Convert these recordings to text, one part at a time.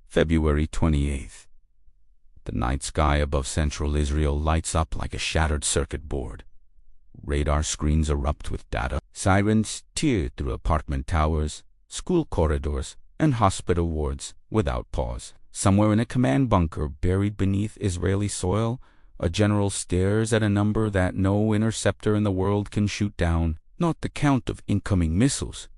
February 28th. The night sky above central Israel lights up like a shattered circuit board. Radar screens erupt with data. Sirens tear through apartment towers, school corridors, and hospital wards without pause. Somewhere in a command bunker buried beneath Israeli soil, a general stares at a number that no interceptor in the world can shoot down. Not the count of incoming missiles.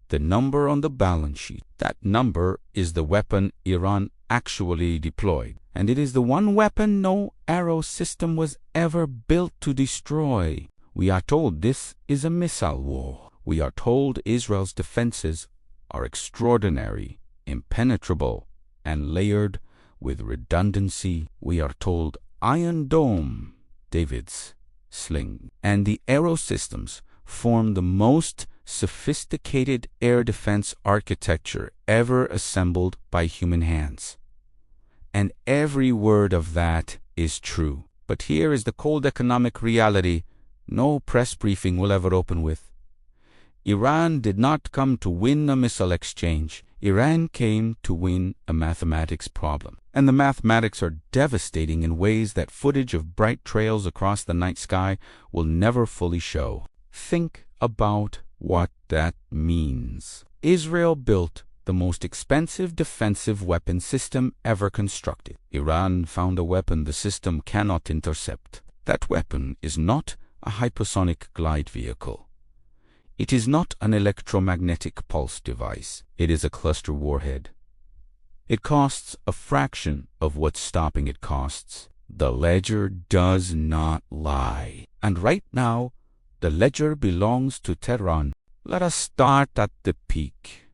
The number on the balance sheet. That number is the weapon Iran actually deployed. And it is the one weapon no arrow system was ever built to destroy. We are told this is a missile war. We are told Israel's defenses are extraordinary, impenetrable, and layered with redundancy. We are told Iron Dome, David's sling, and the arrow systems form the most sophisticated air defense architecture ever assembled by human hands. And every word of that is true. But here is the cold economic reality no press briefing will ever open with. Iran did not come to win a missile exchange. Iran came to win a mathematics problem. And the mathematics are devastating in ways that footage of bright trails across the night sky will never fully show. Think about what that means. Israel built the most expensive defensive weapon system ever constructed. Iran found a weapon the system cannot intercept. That weapon is not a hypersonic glide vehicle. It is not an electromagnetic pulse device. It is a cluster warhead. It costs a fraction of what stopping it costs. The ledger does not lie. And right now, the ledger belongs to Tehran. Let us start at the peak,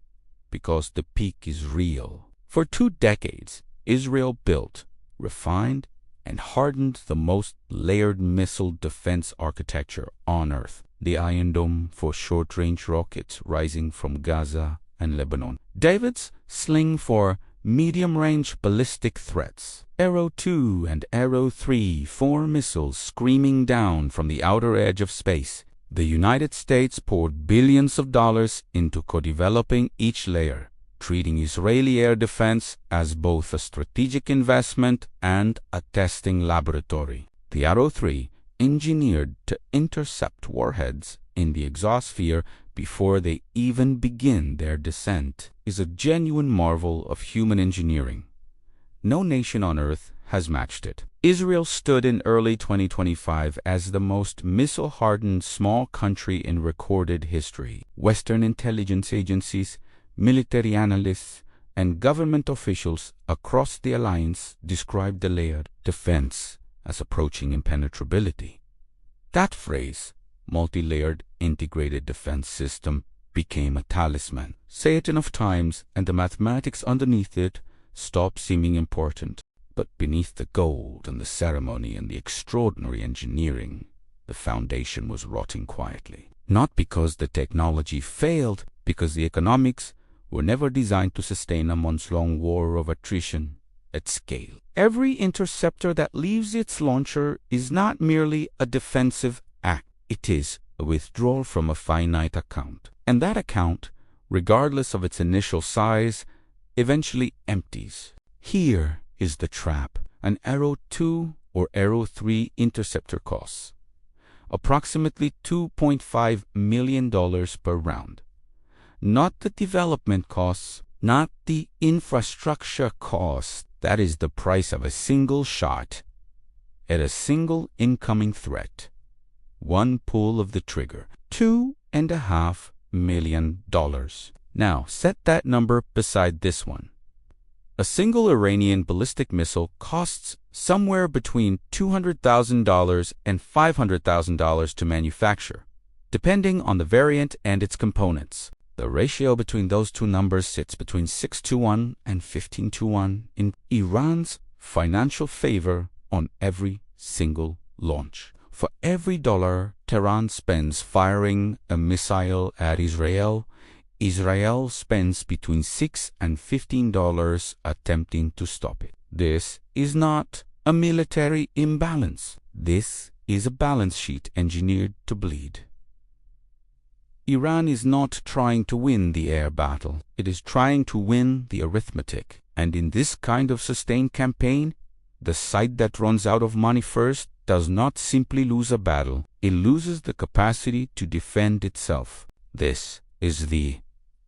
because the peak is real. For 2 decades, Israel built, refined, and hardened the most layered missile defense architecture on Earth. The Iron Dome for short-range rockets rising from Gaza and Lebanon. David's sling for medium-range ballistic threats. Arrow 2 and Arrow 3, 4 missiles screaming down from the outer edge of space. The United States poured billions of dollars into co-developing each layer, treating Israeli air defense as both a strategic investment and a testing laboratory. The Arrow 3, engineered to intercept warheads in the exosphere before they even begin their descent, is a genuine marvel of human engineering. No nation on Earth has matched it. Israel stood in early 2025 as the most missile-hardened small country in recorded history. Western intelligence agencies, military analysts, and government officials across the alliance described the layered defense as approaching impenetrability. That phrase, multi-layered integrated defense system, became a talisman. Say it enough times and the mathematics underneath it stop seeming important. But beneath the gold and the ceremony and the extraordinary engineering, the foundation was rotting quietly. Not because the technology failed, because the economics were never designed to sustain a months-long war of attrition at scale. Every interceptor that leaves its launcher is not merely a defensive act. It is a withdrawal from a finite account. And that account, regardless of its initial size, eventually empties. Here is the trap. An Arrow 2 or Arrow 3 interceptor costs approximately $2.5 million per round. Not the development costs, not the infrastructure costs. That is the price of a single shot at a single incoming threat. One pull of the trigger. $2.5 million. Now, set that number beside this one. A single Iranian ballistic missile costs somewhere between $200,000 and $500,000 to manufacture, depending on the variant and its components. The ratio between those two numbers sits between 6-to-1 and 15-to-1 in Iran's financial favor on every single launch. For every dollar Tehran spends firing a missile at Israel, Israel spends between $6 and $15 attempting to stop it. This is not a military imbalance. This is a balance sheet engineered to bleed. Iran is not trying to win the air battle. It is trying to win the arithmetic. And in this kind of sustained campaign, the side that runs out of money first does not simply lose a battle, it loses the capacity to defend itself. This is the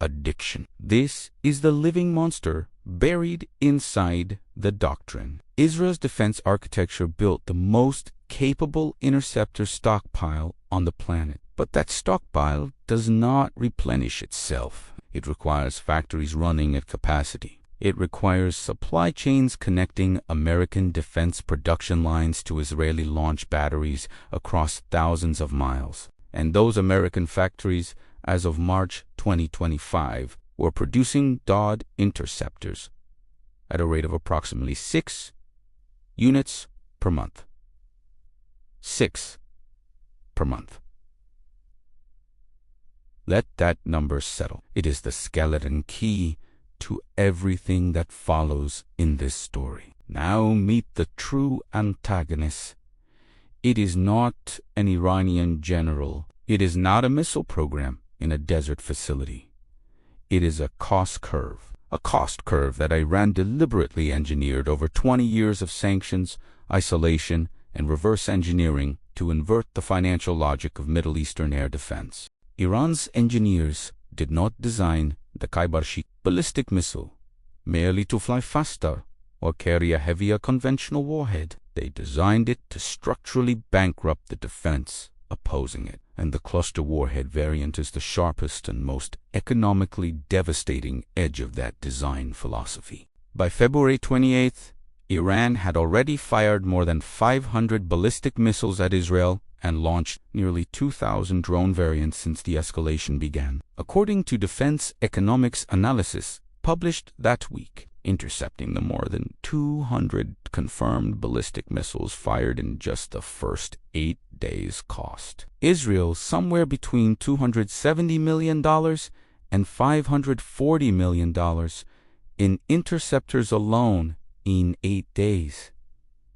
addiction. This is the living monster buried inside the doctrine. Israel's defense architecture built the most capable interceptor stockpile on the planet. But that stockpile does not replenish itself. It requires factories running at capacity. It requires supply chains connecting American defense production lines to Israeli launch batteries across thousands of miles. And those American factories, as of March 2025, were producing DOD interceptors at a rate of approximately 6 units per month. 6 per month. Let that number settle. It is the skeleton key to everything that follows in this story. Now meet the true antagonist. It is not an Iranian general. It is not a missile program in a desert facility. It is a cost curve. A cost curve that Iran deliberately engineered over 20 years of sanctions, isolation, and reverse engineering to invert the financial logic of Middle Eastern air defense. Iran's engineers did not design the Khyber-Sheikh ballistic missile merely to fly faster or carry a heavier conventional warhead. They designed it to structurally bankrupt the defense opposing it. And the cluster warhead variant is the sharpest and most economically devastating edge of that design philosophy. By February 28th, Iran had already fired more than 500 ballistic missiles at Israel and launched nearly 2,000 drone variants since the escalation began. According to Defense Economics Analysis published that week, intercepting the more than 200 confirmed ballistic missiles fired in just the first 8 days cost Israel somewhere between $270 million and $540 million in interceptors alone in 8 days.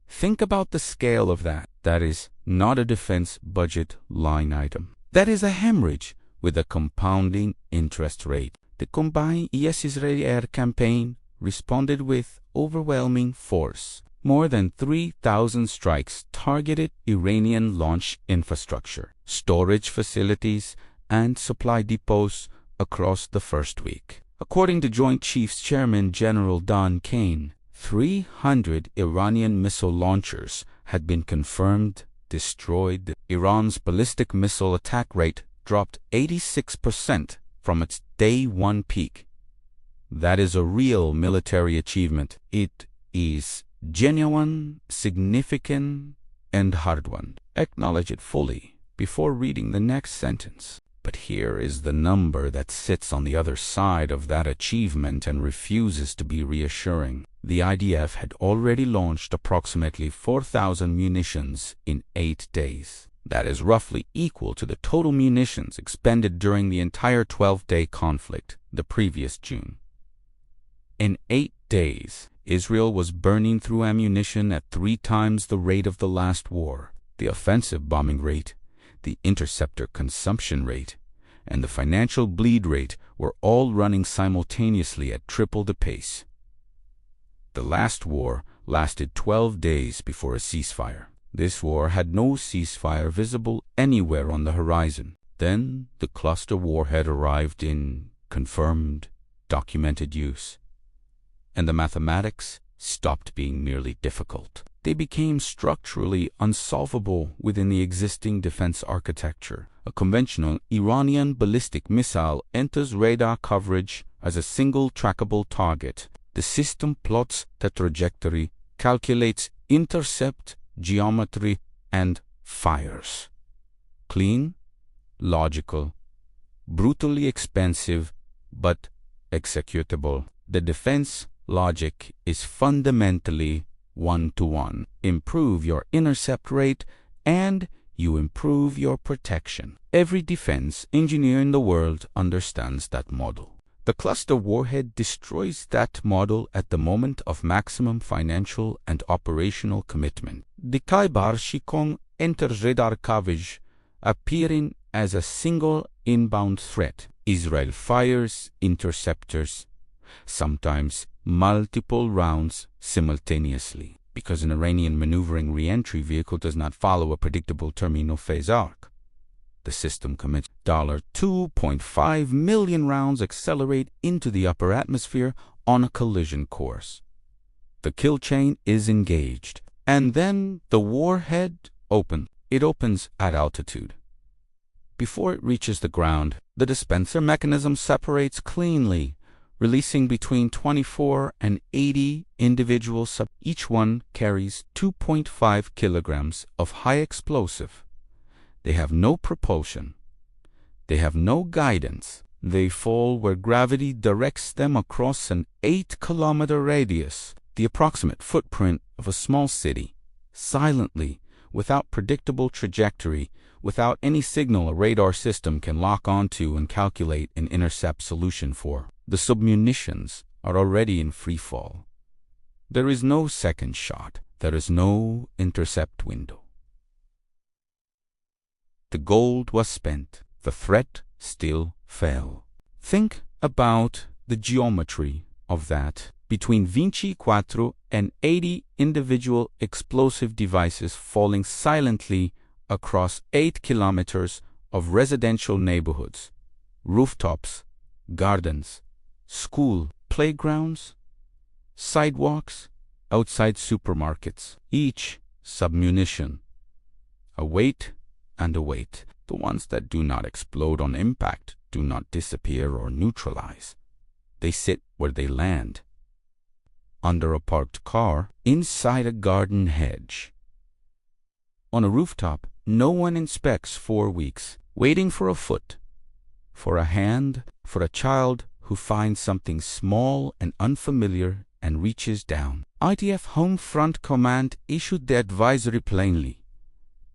Think about the scale of that. That is not a defense budget line item. That is a hemorrhage with a compounding interest rate. The combined US-Israeli air campaign responded with overwhelming force. More than 3,000 strikes targeted Iranian launch infrastructure, storage facilities, and supply depots across the first week. According to Joint Chiefs Chairman General Don Kane, 300 Iranian missile launchers had been confirmed destroyed. Iran's ballistic missile attack rate dropped 86% from its day one peak. That is a real military achievement. It is genuine, significant, and hard-won. Acknowledge it fully before reading the next sentence. But here is the number that sits on the other side of that achievement and refuses to be reassuring. The IDF had already launched approximately 4,000 munitions in 8 days. That is roughly equal to the total munitions expended during the entire 12-day conflict the previous June. In 8 days, Israel was burning through ammunition at 3 times the rate of the last war. The offensive bombing rate, the interceptor consumption rate, and the financial bleed rate were all running simultaneously at triple the pace. The last war lasted 12 days before a ceasefire. This war had no ceasefire visible anywhere on the horizon. Then the cluster warhead arrived in confirmed, documented use, and the mathematics stopped being merely difficult. They became structurally unsolvable within the existing defense architecture. A conventional Iranian ballistic missile enters radar coverage as a single trackable target. The system plots the trajectory, calculates intercept geometry, and fires. Clean, logical, brutally expensive, but executable. The defense logic is fundamentally one-to-one. Improve your intercept rate and you improve your protection. Every defense engineer in the world understands that model. The cluster warhead destroys that model at the moment of maximum financial and operational commitment. The Khyber-Sheikh enters radar coverage, appearing as a single inbound threat. Israel fires interceptors, sometimes multiple rounds simultaneously, because an Iranian maneuvering re-entry vehicle does not follow a predictable terminal phase arc. The system commits $2.5 million rounds accelerate into the upper atmosphere on a collision course. The kill chain is engaged, and then the warhead opens. It opens at altitude. Before it reaches the ground, the dispenser mechanism separates cleanly, releasing between 24 and 80 individual Each one carries 2.5 kilograms of high explosive. They have no propulsion. They have no guidance. They fall where gravity directs them across an 8-kilometer radius, the approximate footprint of a small city, silently, without predictable trajectory, without any signal a radar system can lock onto and calculate an intercept solution for. The submunitions are already in free fall. There is no second shot. There is no intercept window. The gold was spent. The threat still fell. Think about the geometry of that. Between 24 and 80 individual explosive devices falling silently across 8 kilometers of residential neighborhoods, rooftops, gardens, school, playgrounds, sidewalks, outside supermarkets. Each submunition. A weight and a weight. The ones that do not explode on impact do not disappear or neutralize. They sit where they land. Under a parked car, inside a garden hedge. On a rooftop, no one inspects 4 weeks, waiting for a foot, for a hand, for a child who finds something small and unfamiliar and reaches down. IDF Home Front Command issued the advisory plainly.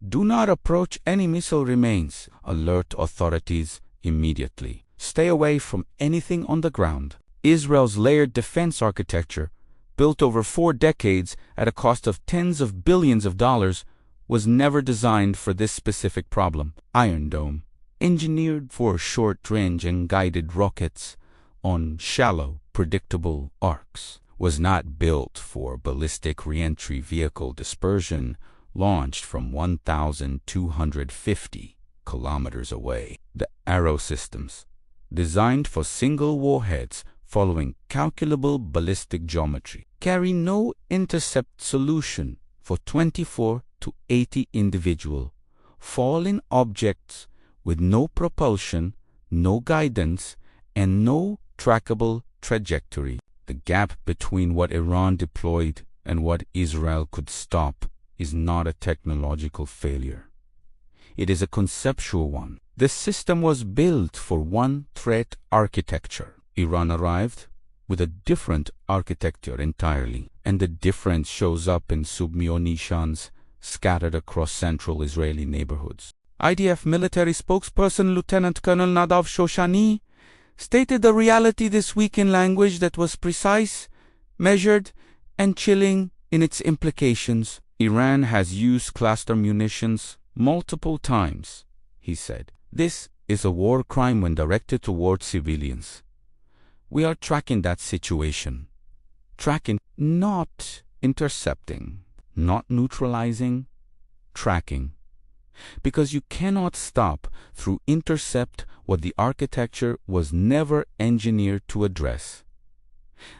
Do not approach any missile remains. Alert authorities immediately. Stay away from anything on the ground. Israel's layered defense architecture, built over 4 decades at a cost of tens of billions of dollars, was never designed for this specific problem. Iron Dome, engineered for short-range and guided rockets on shallow, predictable arcs, was not built for ballistic re-entry vehicle dispersion launched from 1,250 kilometers away. The arrow systems, designed for single warheads following calculable ballistic geometry, carry no intercept solution for 24 to 80 individual falling objects with no propulsion, no guidance, and no trackable trajectory. The gap between what Iran deployed and what Israel could stop is not a technological failure. It is a conceptual one. The system was built for one threat architecture. Iran arrived with a different architecture entirely, and the difference shows up in submunitions scattered across central Israeli neighborhoods. IDF military spokesperson Lieutenant Colonel Nadav Shoshani stated the reality this week in language that was precise, measured, and chilling in its implications. Iran has used cluster munitions multiple times, he said. This is a war crime when directed towards civilians. We are tracking that situation. Tracking, not intercepting, not neutralizing, tracking. Because you cannot stop through intercept what the architecture was never engineered to address.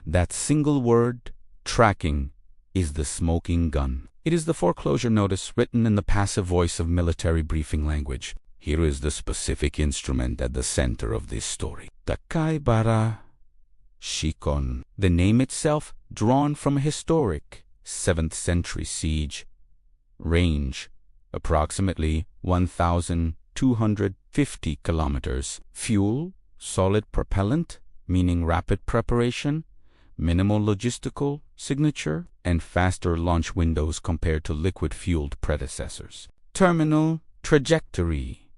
That single word, tracking, is the smoking gun. It is the foreclosure notice written in the passive voice of military briefing language. Here is the specific instrument at the center of this story. Takai bara Shikon, the name itself drawn from a historic 7th century siege. Range, approximately 1,250 kilometers. Fuel, solid propellant, meaning rapid preparation, minimal logistical signature, and faster launch windows compared to liquid-fueled predecessors. Terminal trajectory,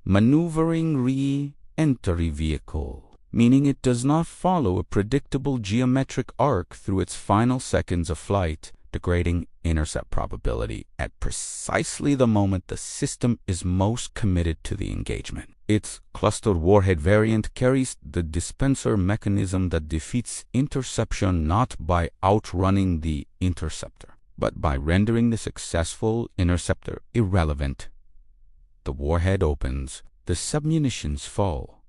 maneuvering re-entry vehicle, meaning it does not follow a predictable geometric arc through its final seconds of flight, degrading intercept probability at precisely the moment the system is most committed to the engagement. Its cluster warhead variant carries the dispenser mechanism that defeats interception not by outrunning the interceptor, but by rendering the successful interceptor irrelevant. The warhead opens, the submunitions fall.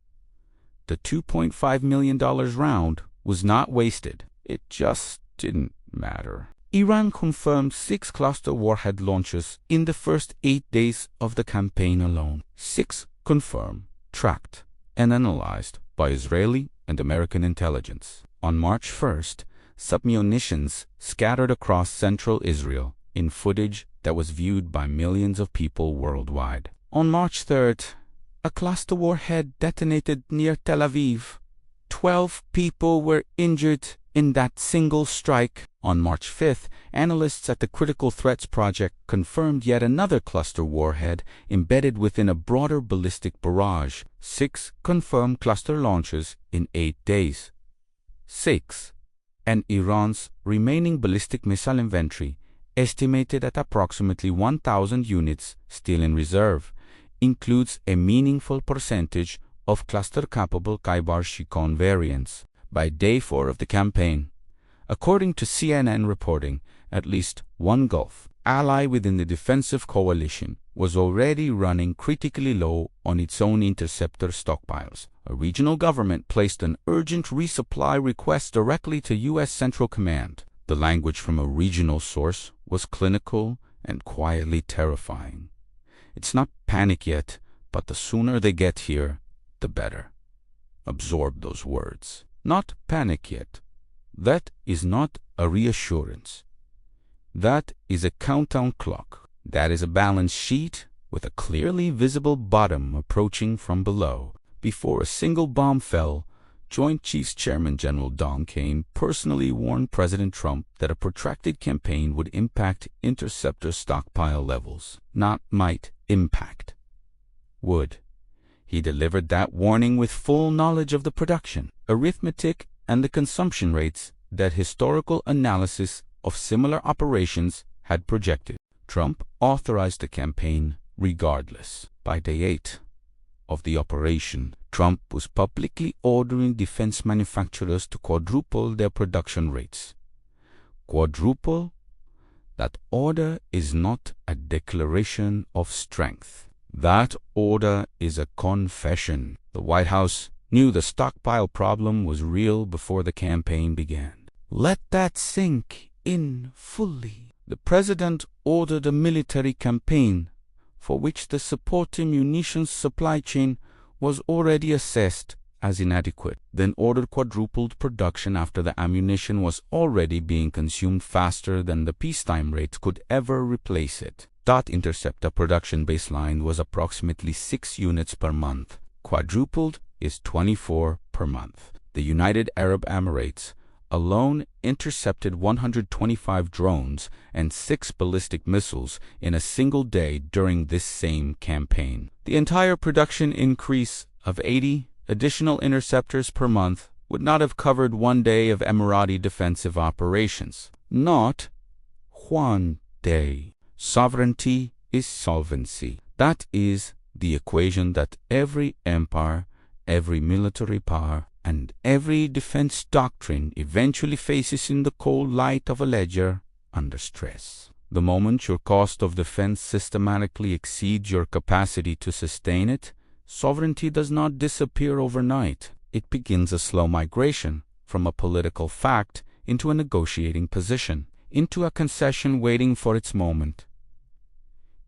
The $2.5 million round was not wasted. It just didn't matter. Iran confirmed 6 cluster warhead launches in the first 8 days of the campaign alone. 6 confirmed, tracked, and analyzed by Israeli and American intelligence. On March 1st, submunitions scattered across central Israel in footage that was viewed by millions of people worldwide. On March 3rd, a cluster warhead detonated near Tel Aviv. 12 people were injured in that single strike. On March 5th, analysts at the Critical Threats Project confirmed yet another cluster warhead embedded within a broader ballistic barrage. 6 confirmed cluster launches in 8 days. 6. And Iran's remaining ballistic missile inventory, estimated at approximately 1,000 units still in reserve, includes a meaningful percentage of cluster-capable Khaybar-Shikon variants. By day 4 of the campaign, according to CNN reporting, at least one Gulf ally within the defensive coalition was already running critically low on its own interceptor stockpiles. A regional government placed an urgent resupply request directly to U.S. Central Command. The language from a regional source was clinical and quietly terrifying. It's not panic yet, but the sooner they get here, the better. Absorb those words. Not panic yet. That is not a reassurance. That is a countdown clock. That is a balance sheet with a clearly visible bottom approaching from below. Before a single bomb fell, Joint Chiefs Chairman General Don Kane personally warned President Trump that a protracted campaign would impact interceptor stockpile levels. Not might, impact. Would. He delivered that warning with full knowledge of the production, arithmetic, and the consumption rates that historical analysis of similar operations had projected. Trump authorized the campaign regardless. By day 8 of the operation, Trump was publicly ordering defense manufacturers to quadruple their production rates. Quadruple? That order is not a declaration of strength. That order is a confession. The White House knew the stockpile problem was real before the campaign began. Let that sink in fully. The president ordered a military campaign for which the supporting munitions supply chain was already assessed as inadequate, then ordered quadrupled production after the ammunition was already being consumed faster than the peacetime rates could ever replace it. Interceptor production baseline was approximately 6 units per month. Quadrupled is 24 per month. The United Arab Emirates alone intercepted 125 drones and 6 ballistic missiles in a single day during this same campaign. The entire production increase of 80 additional interceptors per month would not have covered one day of Emirati defensive operations. Not one day. Sovereignty is solvency. That is the equation that every empire, every military power, and every defense doctrine eventually faces in the cold light of a ledger under stress. The moment your cost of defense systematically exceeds your capacity to sustain it, sovereignty does not disappear overnight. It begins a slow migration from a political fact into a negotiating position, into a concession waiting for its moment.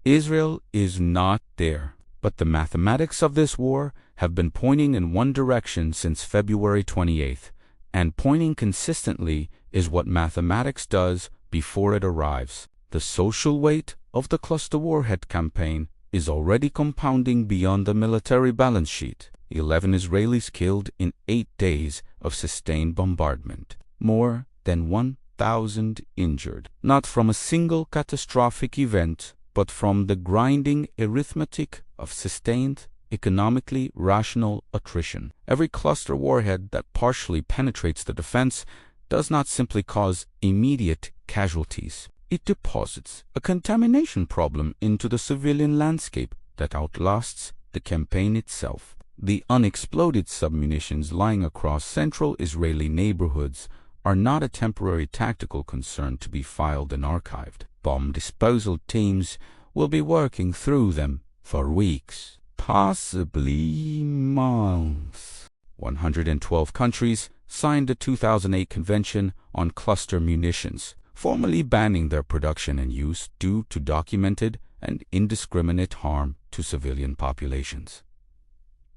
Israel is not there, but the mathematics of this war have been pointing in one direction since February 28th, and pointing consistently is what mathematics does before it arrives. The social weight of the cluster warhead campaign is already compounding beyond the military balance sheet. 11 Israelis killed in 8 days of sustained bombardment. More than 1,000 injured, not from a single catastrophic event, but from the grinding arithmetic of sustained, economically rational attrition. Every cluster warhead that partially penetrates the defense does not simply cause immediate casualties. It deposits a contamination problem into the civilian landscape that outlasts The campaign itself. The unexploded submunitions lying across central Israeli neighborhoods are not a temporary tactical concern to be filed and archived. Bomb disposal teams will be working through them for weeks, possibly months. 112 countries signed the 2008 Convention on Cluster Munitions, formally banning their production and use due to documented and indiscriminate harm to civilian populations.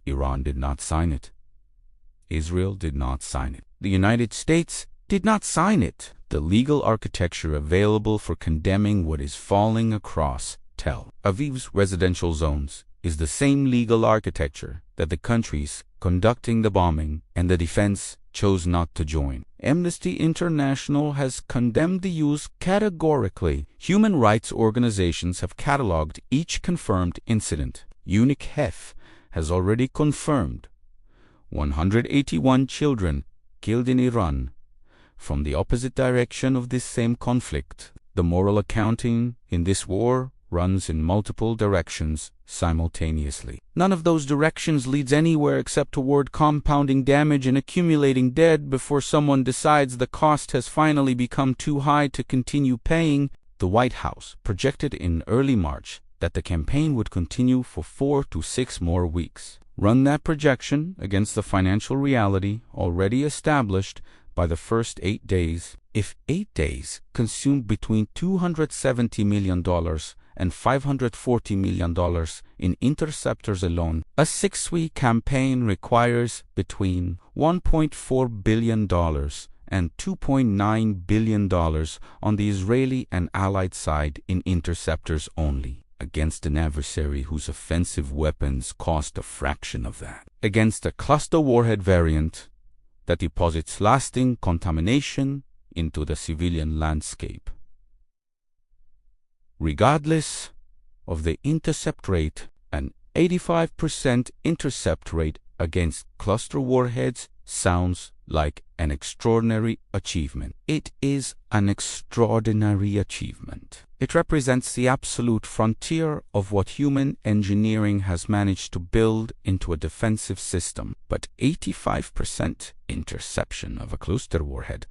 Iran did not sign it. Israel did not sign it. The United States did not sign it. The legal architecture available for condemning what is falling across Tel Aviv's residential zones is the same legal architecture that the countries conducting the bombing and the defense chose not to join. Amnesty International has condemned the use categorically. Human rights organizations have cataloged each confirmed incident. UNICEF has already confirmed 181 children killed in Iran from the opposite direction of this same conflict. The moral accounting in this war runs in multiple directions simultaneously. None of those directions leads anywhere except toward compounding damage and accumulating dead before someone decides the cost has finally become too high to continue paying. The White House projected in early March that the campaign would continue for 4 to 6 more weeks. Run that projection against the financial reality already established by the first 8 days. If 8 days consumed between $270 million and $540 million in interceptors alone, a 6-week campaign requires between $1.4 billion and $2.9 billion on the Israeli and Allied side in interceptors only, against an adversary whose offensive weapons cost a fraction of that, against a cluster warhead variant that deposits lasting contamination into the civilian landscape. Regardless of the intercept rate, an 85% intercept rate against cluster warheads sounds like an extraordinary achievement. It is an extraordinary achievement. It represents the absolute frontier of what human engineering has managed to build into a defensive system. But 85% interception of a cluster warhead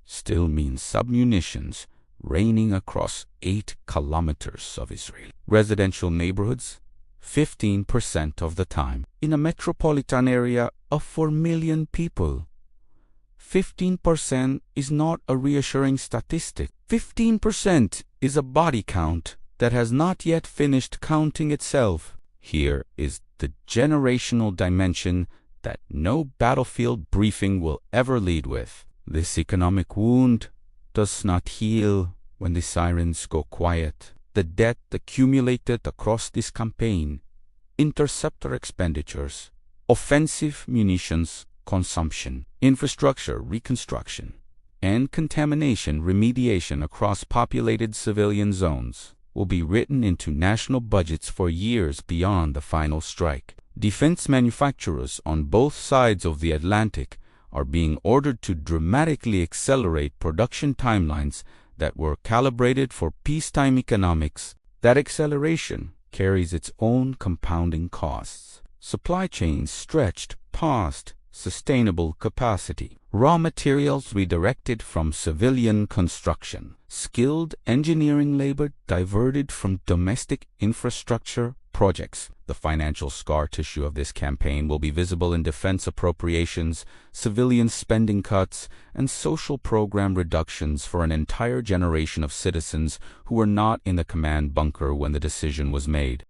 still means submunitions raining across 8 kilometers of Israel. Residential neighborhoods, 15% of the time. In a metropolitan area of 4 million people, 15% is not a reassuring statistic. 15% is a body count that has not yet finished counting itself. Here is the generational dimension that no battlefield briefing will ever lead with. This economic wound does not heal when the sirens go quiet. The debt accumulated across this campaign, interceptor expenditures, offensive munitions consumption, infrastructure reconstruction, and contamination remediation across populated civilian zones will be written into national budgets for years beyond the final strike. Defense manufacturers on both sides of the Atlantic are being ordered to dramatically accelerate production timelines that were calibrated for peacetime economics. That acceleration carries its own compounding costs. Supply chains stretched past sustainable capacity. Raw materials redirected from civilian construction. Skilled engineering labor diverted from domestic infrastructure projects. The financial scar tissue of this campaign will be visible in defense appropriations, civilian spending cuts, and social program reductions for an entire generation of citizens who were not in the command bunker when the decision was made.